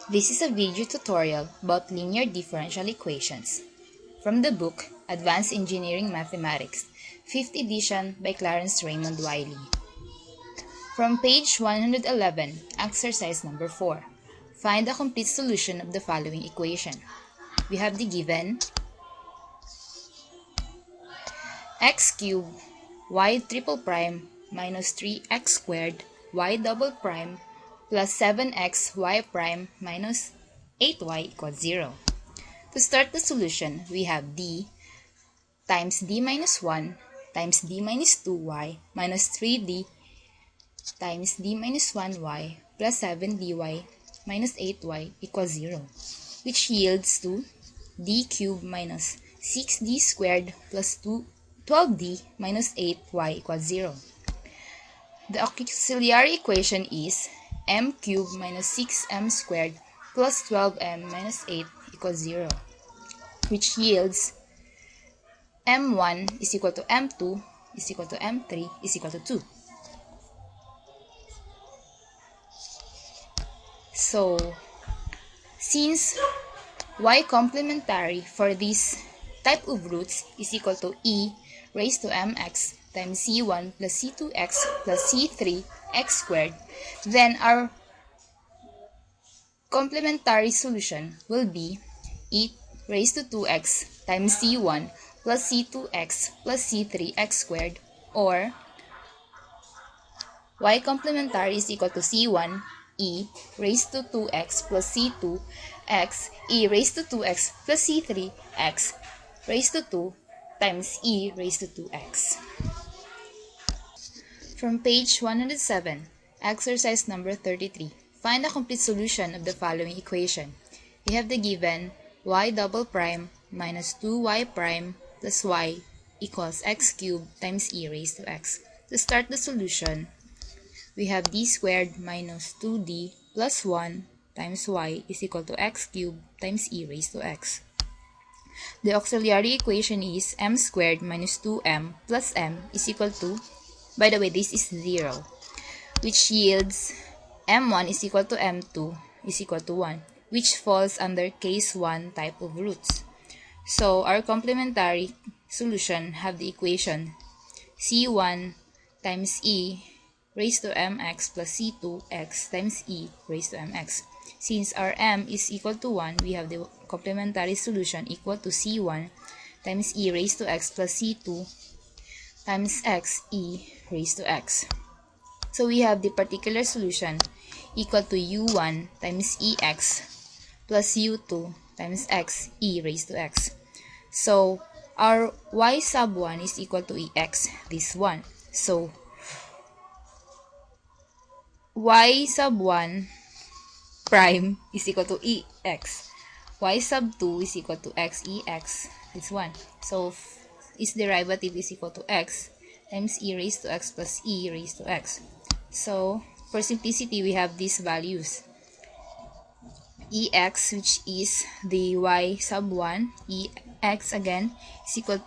This is a video tutorial about linear differential equations from the book Advanced Engineering Mathematics, 5th edition by Clarence Raymond Wiley. From page 111, exercise number 4. Find the complete solution of the following equation. We have the given x cubed y triple prime minus 3x squared y double prime plus 7x y prime minus 8y equals 0. To start the solution, we have d times d minus 1 times d minus 2y minus 3d times d minus 1y plus 7dy minus 8y equals 0, which yields to d cubed minus 6d squared plus 12d minus 8y equals 0. The auxiliary equation is m cubed minus 6m squared plus 12m minus 8 equals 0, which yields m1 is equal to m2 is equal to m3 is equal to 2. So, since y complementary for this type of roots is equal to e raised to mx times c1 plus c2x plus c3x squared, then our complementary solution will be e raised to 2x times c1 plus c2x plus c3x squared, or y complementary is equal to c1 e raised to 2x plus c2x e raised to 2x plus c3x raised to 2 times e raised to 2x. From page 107, exercise number 33. Find the complete solution of the following equation. We have the given y double prime minus 2y prime plus y equals x cubed times e raised to x. To start the solution, we have d squared minus 2d plus 1 times y is equal to x cubed times e raised to x. The auxiliary equation is m squared minus 2m plus m is equal to, by the way, this is 0, which yields m1 is equal to m2 is equal to 1, which falls under case 1 type of roots. So our complementary solution have the equation c1 times e raised to mx plus c2x times e raised to mx. Since our m is equal to 1, we have the complementary solution equal to c1 times e raised to x plus c2 times x e raised to x. So we have the particular solution equal to u1 times ex plus u2 times x e raised to x. So our y sub 1 is equal to ex, this one. So y sub 1 prime is equal to ex. Y sub 2 is equal to x ex, this one. So its derivative is equal to x times e raised to x plus e raised to x. So for simplicity, we have these values. Ex, which is the y sub 1, ex again is equal,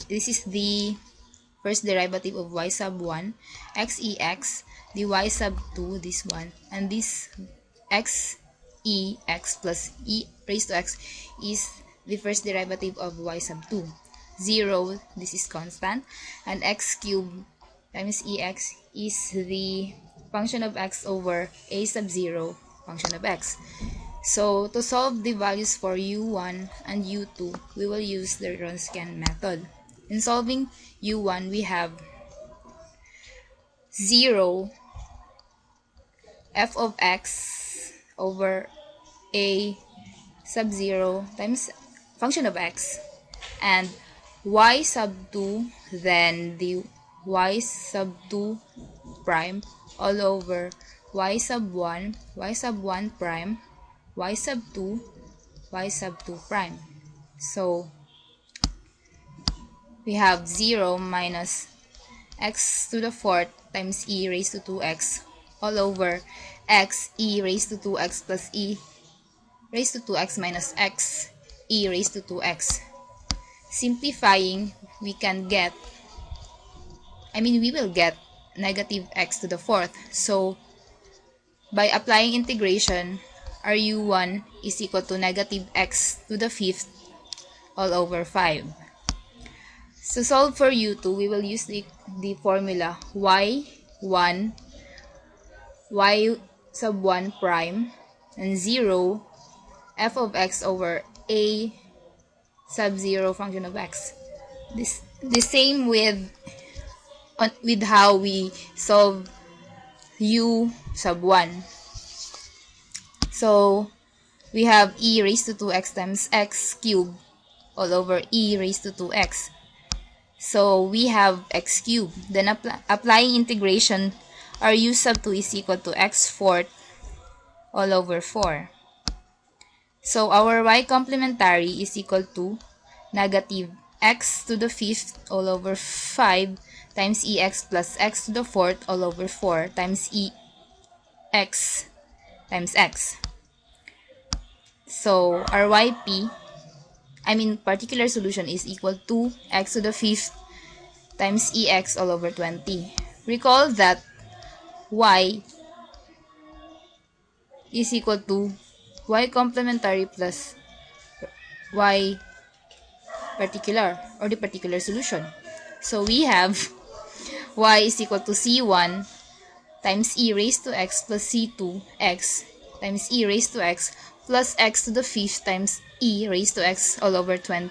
this is the first derivative of y sub 1, x ex, the y sub 2, this one, and this x ex plus e raised to x is the first derivative of y sub 2. 0, this is constant, and x cubed times ex is the function of x over a sub 0 function of x. So to solve the values for u1 and u2, we will use the Wronskian method. In solving u1, we have 0 f of x over a sub 0 times function of x, and y sub 2, then the y sub 2 prime all over y sub 1 prime, y sub 2 prime. So we have 0 minus x to the 4th times e raised to 2x all over x e raised to 2x plus e raised to 2x minus x e raised to 2x. Simplifying, we will get negative x to the 4th. So by applying integration, RU1 is equal to negative x to the fifth all over 5. To solve for U2, we will use the formula y1, y sub 1 prime, and 0, f of x over a sub 0 function of x. The same with how we solve u sub 1. So we have e raised to 2x times x cubed all over e raised to 2x. So we have x cubed. Then applying integration, our u sub 2 is equal to x fourth all over 4. So our y complementary is equal to negative x to the fifth all over 5 times ex plus x to the fourth all over 4 times ex times x. So our particular solution is equal to x to the fifth times ex all over 20. Recall that y is equal to y complementary plus y particular, or the particular solution. So we have y is equal to c1 times e raised to x plus c2 x times e raised to x plus x to the fifth times e raised to x all over 20.